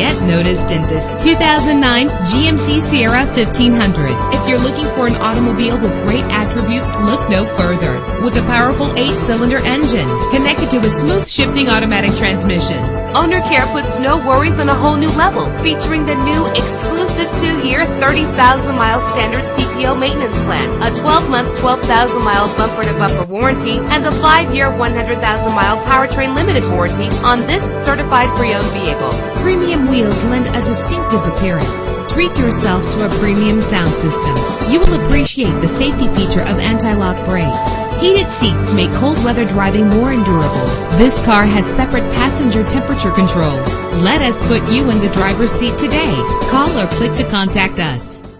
get noticed in this 2009 GMC Sierra 1500. If you're looking for an automobile with great attributes, look no further. With a powerful 8-cylinder engine connected to a smooth shifting automatic transmission, Owner Care puts no worries on a whole new level, featuring the new exclusive 2-year, 30,000-mile standard CPO maintenance plan, a 12-month, 12,000-mile bumper-to-bumper warranty, and a 5-year, 100,000-mile powertrain limited warranty on this certified pre-owned vehicle. Premium wheels lend a distinctive appearance. Treat yourself to a premium sound system. You will appreciate the safety feature of anti-lock brakes. Heated seats make cold weather driving more endurable. This car has separate passenger temperature controls. Let us put you in the driver's seat today. Call or click to contact us.